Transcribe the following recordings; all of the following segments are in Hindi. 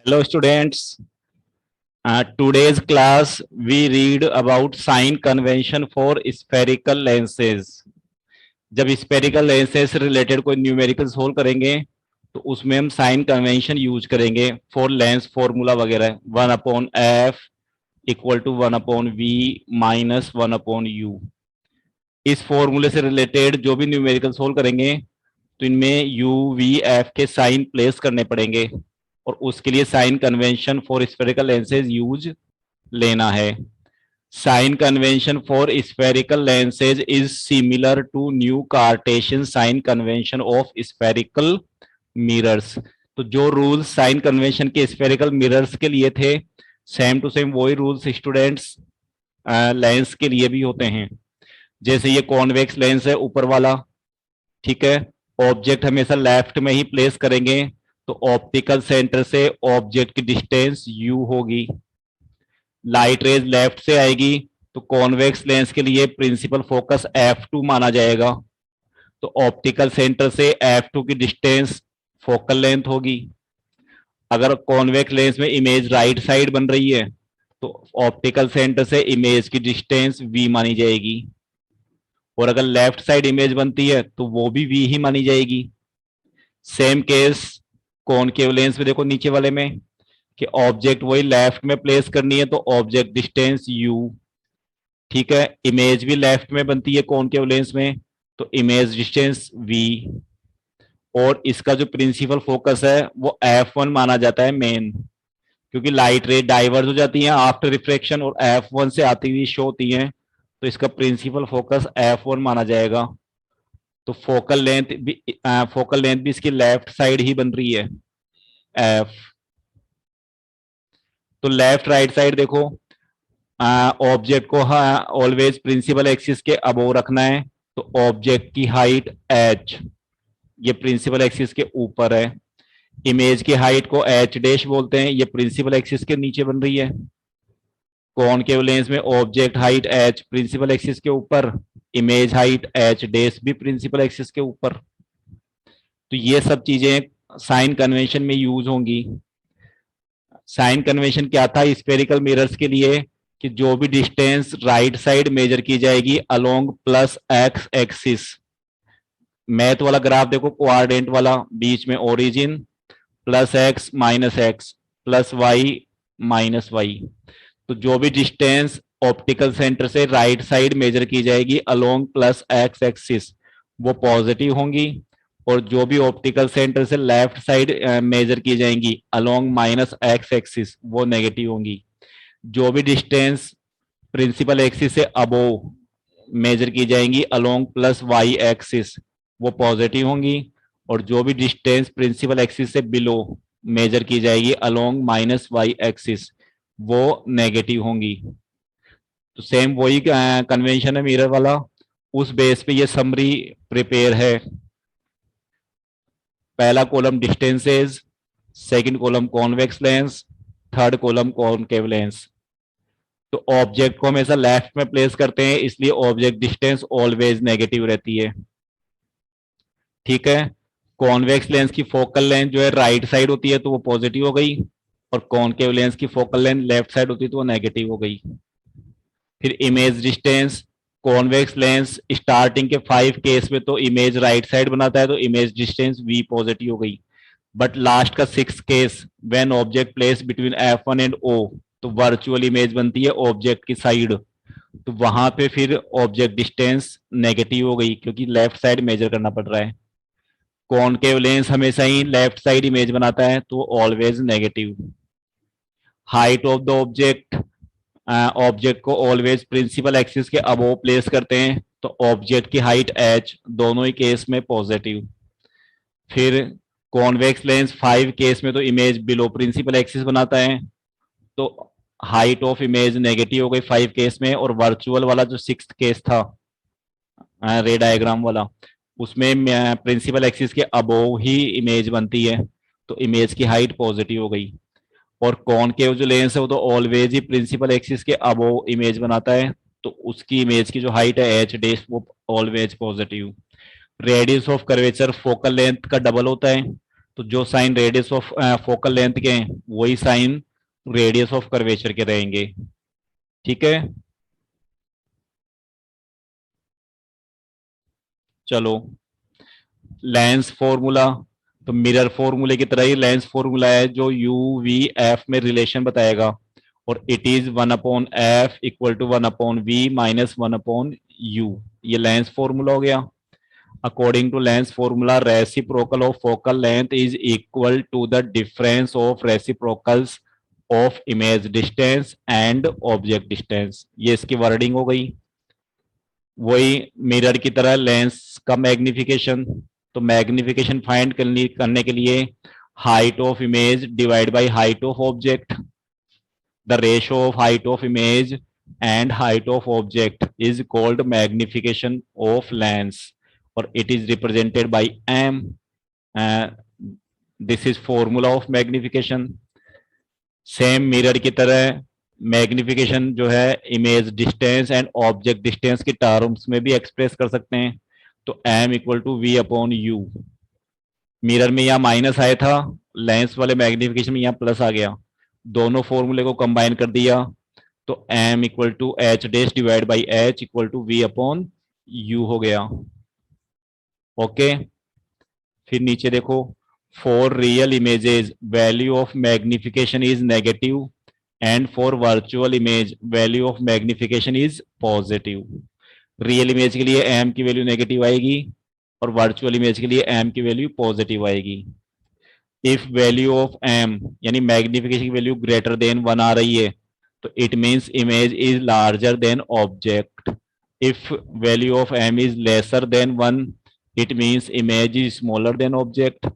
Hello students. Today's class we read about sign convention for spherical lenses. जब स्पेरिकल लेंसेज से रिलेटेड कोई न्यूमेरिकल सोल्व करेंगे तो उसमें हम साइन कन्वेंशन यूज करेंगे फॉर लेंस फॉर्मूला वगैरह 1/f equal to 1/v minus 1/u। इस फॉर्मूले से रिलेटेड जो भी न्यूमेरिकल सोल्व करेंगे तो इनमें यू वी एफ के साइन प्लेस करने पड़ेंगे और उसके लिए sign convention for spherical lenses use लेना है। Sign convention for spherical lenses is similar to new Cartesian sign convention of spherical mirrors. तो जो रूल्स साइन कन्वेंशन के स्फेरिकल मिरर्स के लिए थे सेम टू सेम वही रूल्स स्टूडेंट्स लेंस के लिए भी होते हैं। जैसे ये कॉन्वेक्स लेंस है ऊपर वाला, ठीक है, ऑब्जेक्ट हमेशा लेफ्ट में ही प्लेस करेंगे तो ऑप्टिकल सेंटर से ऑब्जेक्ट की डिस्टेंस u होगी। लाइट रेज लेफ्ट से आएगी तो कॉन्वेक्स लेंस के लिए प्रिंसिपल फोकस f2 माना जाएगा, तो ऑप्टिकल सेंटर से f2 की डिस्टेंस फोकल लेंथ होगी। अगर कॉन्वेक्स लेंस में इमेज राइट साइड बन रही है तो ऑप्टिकल सेंटर से इमेज की डिस्टेंस v मानी जाएगी, और अगर लेफ्ट साइड इमेज बनती है तो वो भी v ही मानी जाएगी। सेम केस कॉनकेव लेंस में देखो नीचे वाले में कि ऑब्जेक्ट वही लेफ्ट में प्लेस करनी है तो ऑब्जेक्ट डिस्टेंस u, ठीक है, इमेज भी लेफ्ट में बनती है कॉनकेव लेंस में तो इमेज डिस्टेंस v, और इसका जो प्रिंसिपल फोकस है वो f1 माना जाता है मेन, क्योंकि लाइट रे डाइवर्ज हो जाती हैं आफ्टर रिफ्रैक्शन और f1 से आती हुई शो होती हैं तो इसका प्रिंसिपल फोकस f1 माना जाएगा। तो फोकल लेंथ भी इसकी लेफ्ट साइड ही बन रही है f। तो लेफ्ट राइट साइड देखो, ऑब्जेक्ट को ऑलवेज प्रिंसिपल एक्सिस के अबोव रखना है तो ऑब्जेक्ट की हाइट h ये प्रिंसिपल एक्सिस के ऊपर है, इमेज की हाइट को h डैश बोलते हैं, ये प्रिंसिपल एक्सिस के नीचे बन रही है। कॉनकेव लेंस में object height h principal axis के ऊपर, इमेज हाइट h डैश भी प्रिंसिपल एक्सिस के ऊपर। तो ये सब चीजें साइन कन्वेंशन में यूज होंगी। साइन कन्वेंशन क्या था स्फेरिकल मिरर्स के लिए कि जो भी डिस्टेंस राइट साइड मेजर की जाएगी along plus x axis, math वाला ग्राफ देखो कोऑर्डिनेट वाला, बीच में origin plus x plus y minus y, तो जो भी डिस्टेंस ऑप्टिकल सेंटर से राइट साइड मेजर की जाएगी अलोंग प्लस एक्स एक्सिस वो पॉजिटिव होंगी, और जो भी ऑप्टिकल सेंटर से लेफ्ट साइड मेजर की जाएंगी अलोंग माइनस एक्स एक्सिस वो नेगेटिव होंगी। जो भी डिस्टेंस प्रिंसिपल एक्सिस से अबोव मेजर की जाएंगी अलोंग प्लस वाई एक्सिस वो पॉजिटिव होंगी, और जो भी डिस्टेंस प्रिंसिपल एक्सिस से बिलो मेजर की जाएगी अलोंग माइनस वाई एक्सिस वो नेगेटिव होंगी। तो सेम वही कन्वेंशन है मिरर वाला, उस बेस पे ये समरी प्रिपेयर है। पहला column distances, second column convex lens, third column concave lens. तो ऑब्जेक्ट को हमेशा लेफ्ट में प्लेस करते हैं इसलिए ऑब्जेक्ट डिस्टेंस ऑलवेज नेगेटिव रहती है, ठीक है। कॉन्वेक्स लेंस की फोकल लेंथ जो है राइट साइड होती है तो वो पॉजिटिव हो गई, और कॉनकेव लेंस की फोकल लेंथ लेफ्ट साइड होती है तो वो नेगेटिव हो गई। फिर image distance, convex lens starting के 5 केस में तो इमेज राइट साइड बनाता है तो इमेज डिस्टेंस v पॉजिटिव हो गई, बट लास्ट का 6 case when object place between f1 and o तो वर्चुअल इमेज बनती है ऑब्जेक्ट की साइड, तो वहां पे फिर ऑब्जेक्ट डिस्टेंस नेगेटिव हो गई क्योंकि लेफ्ट साइड मेजर करना पड़ रहा है। कॉनकेव लेंस हमेशा ही लेफ्ट साइड इमेज बनाता है तो always negative. Height of the object, object को ऑलवेज प्रिंसिपल एक्सिस के अबोव प्लेस करते हैं तो ऑब्जेक्ट की हाइट h दोनों ही केस में पॉजिटिव। फिर कॉन्वेक्स लेंस 5 केस में तो इमेज बिलो प्रिंसिपल एक्सिस बनाता है तो हाइट ऑफ इमेज नेगेटिव हो गई 5 केस में, और वर्चुअल वाला जो 6th केस था रे डायग्राम वाला उसमें प्रिंसिपल एक्सिस के अबोव ही इमेज बनती है तो इमेज की हाइट पॉजिटिव हो गई। और कॉनकेव जो लेंस है वो तो ऑलवेज ही प्रिंसिपल एक्सिस के अबोव इमेज बनाता है तो उसकी इमेज की जो हाइट है एच डैश वो always positive. Radius of curvature focal length का डबल होता है तो जो sign radius of focal length के हैं वही साइन रेडियस ऑफ कर्वेचर के रहेंगे। ठीक है, चलो लेंस फॉर्मूला, तो मिरर फॉर्मूले की तरह ही लेंस फॉर्मूला है जो यू वी एफ में रिलेशन बताएगा, और it is 1/f equal to 1/v minus 1/u। ये लेंस फॉर्मूला हो गया। According to lens formula reciprocal of focal length is equal to the difference of reciprocals of image distance and object distance. ये इसकी वर्डिंग हो गई। वही मिरर की तरह लेंस का मैग्निफिकेशन, तो मैग्निफिकेशन फाइंड करने के लिए height of image divide by height of object, the ratio of height of image and height of object is called magnification of lens, और it is represented by m। This is formula of magnification. Same mirror की तरह मैग्निफिकेशन जो है image distance and object distance की टर्म्स में भी एक्सप्रेस कर सकते हैं। तो m equal to we upon u, mirror में यहाँ माइनस आया था, लेंस वाले मैग्निफिकेशन में यहाँ प्लस आ गया, दोनों फॉर्मूले को कंबाइन कर दिया, तो m equal to H dash divide by H equal to we upon U हो गया। ओके, फिर नीचे देखो, for real images value of magnification is negative and for virtual image value of magnification is positive. Real image के लिए m की वैल्यू नेगेटिव आएगी और वर्चुअल इमेज के लिए m की वैल्यू पॉजिटिव आएगी। इफ वैल्यू ऑफ m यानी मैग्निफिकेशन की वैल्यू ग्रेटर देन 1 आ रही है तो it means image is larger than object. If value of m is lesser than 1 it means image is smaller than object.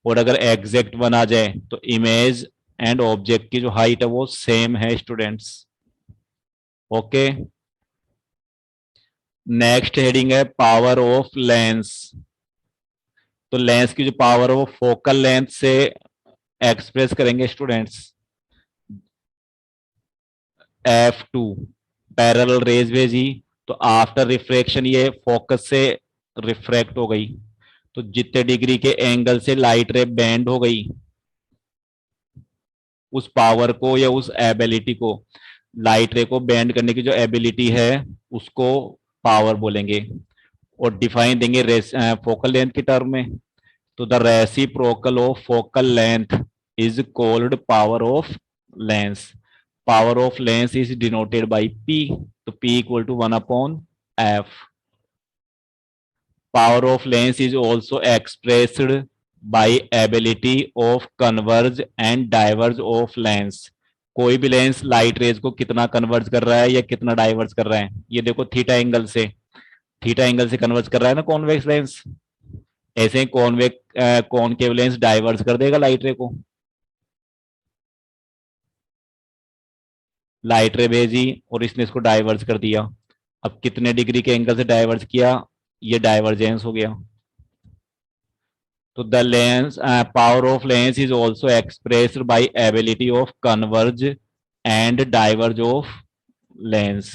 और अगर एग्जैक्ट 1 आ जाए तो इमेज एंड ऑब्जेक्ट की जो हाइट है वो सेम है स्टूडेंट्स। ओके, नेक्स्ट हेडिंग है पावर ऑफ लेंस। तो लेंस की जो पावर है वो फोकल लेंथ से एक्सप्रेस करेंगे स्टूडेंट्स। F2 पैरेलल रेज भेजी तो आफ्टर रिफ्रैक्शन ये फोकस से रिफ्रैक्ट हो गई, तो जितने डिग्री के एंगल से लाइट रे बेंड हो गई उस पावर को या उस एबिलिटी को, लाइट रे को बेंड करने की जो एबिलिटी है उसको पावर बोलेंगे, और डिफाइन देंगे फोकल लेंथ की टर्म में। तो the reciprocal of focal length is called power of lens. Power of lens is denoted by P, तो P equal to 1/f। Power of lens is also expressed by ability of converge and diverge of lens. कोई भी लेंस लाइट रेज को कितना कन्वर्ज कर रहा है या कितना डाइवर्ज कर रहा है, ये देखो थीटा एंगल से, थीटा एंगल से कन्वर्ज कर रहा है ना कॉन्वेक्स लेंस, ऐसे ही कॉनकेव लेंस डाइवर्ज कर देगा लाइट रे को। लाइट रे भेजी और इसने इसको डाइवर्ज कर दिया, अब कितने डिग्री के एंगल से डाइवर्ज किया, ये डाइवर्जेंस हो गया। तो the lens power of lens is also expressed by ability of converge and diverge of lens.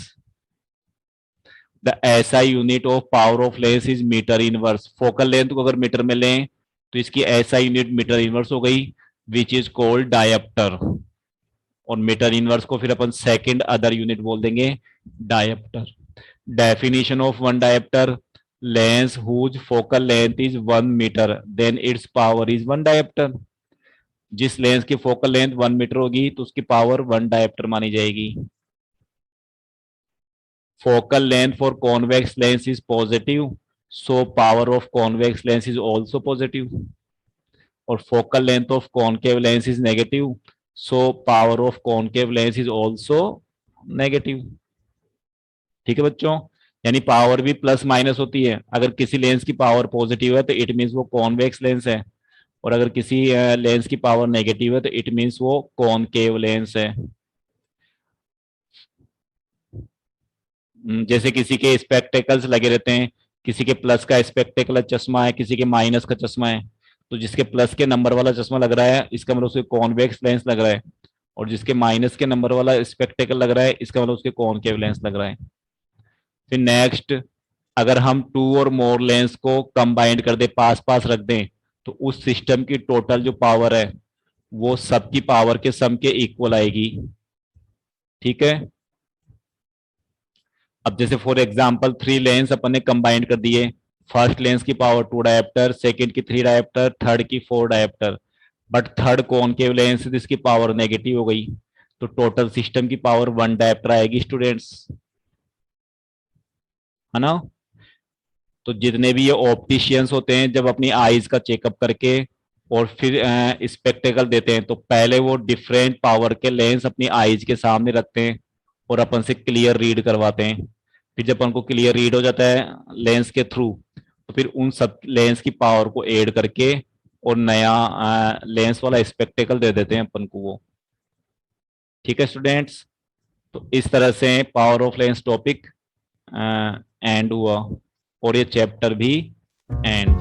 The SI unit of power of lens is metre inverse. Focal length को अगर मीटर में लें तो इसकी एसआई यूनिट मीटर इनवर्स हो गई, विच इज कॉल्ड डायप्टर, और मीटर इनवर्स को फिर अपन सेकंड अदर यूनिट बोल देंगे dioptre. Definition of one dioptre, lens whose focal length is 1 metre then its power is 1 dioptre. जिस लेंस की फोकल लेंथ 1 मीटर होगी तो उसकी पावर 1 डायप्टर मानी जाएगी। Focal length for convex lens is positive, so power of convex lens is also positive. और focal length of concave lens is negative, so power of concave lens is also negative. ठीक है बच्चों, यानी पावर भी प्लस माइनस होती है। अगर किसी लेंस की पावर पॉजिटिव है तो इट मीन्स वो कॉन्वेक्स लेंस है, और अगर किसी लेंस की पावर नेगेटिव है तो इट मीन्स वो कॉनकेव लेंस है। जैसे किसी के स्पेक्टेकल्स लगे रहते हैं, किसी के प्लस का स्पेक्टेकल चश्मा है, किसी के माइनस का चश्मा है, तो जिसके प्लस के नंबर वाला चश्मा लग रहा है इसका मतलब उसके कॉन्वेक्स लेंस लग रहा है, और जिसके माइनस के नंबर वाला स्पेक्टेकल लग रहा है इसका मतलब उसके कॉनकेव लेंस लग रहा है। फिर नेक्स्ट, अगर हम 2 और मोर लेंस को कंबाइंड कर दे, पास पास रख दें, तो उस सिस्टम की टोटल जो पावर है वो सबकी पावर के सम के इक्वल आएगी। ठीक है, अब जैसे फॉर एग्जांपल 3 लेंस अपन ने कंबाइन कर दिए, फर्स्ट लेंस की पावर 2 डायोप्टर, सेकंड की 3 डायोप्टर, थर्ड की 4 dioptre, but third concave lens जिसकी पावर नेगेटिव हो गई, तो टोटल सिस्टम की पावर 1 डायोप्टर आएगी स्टूडेंट्स, है ना। तो जितने भी ये ऑप्टिशियंस होते हैं जब अपनी आईज का चेकअप करके और फिर स्पेक्टेकल देते हैं, तो पहले वो डिफरेंट पावर के लेंस अपनी आईज के सामने रखते हैं और अपन से क्लियर रीड करवाते हैं। फिर जब अपन को क्लियर रीड हो जाता है लेंस के थ्रू, तो फिर उन सब लेंस की पावर को ऐड करके और नया लेंस वाला स्पेक्टेकल दे देते हैं अपन को वो। ठीक है स्टूडेंट्स, तो इस तरह से power of lens topic and हुआ और ये चैप्टर भी एंड।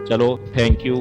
चलो, थैंक यू।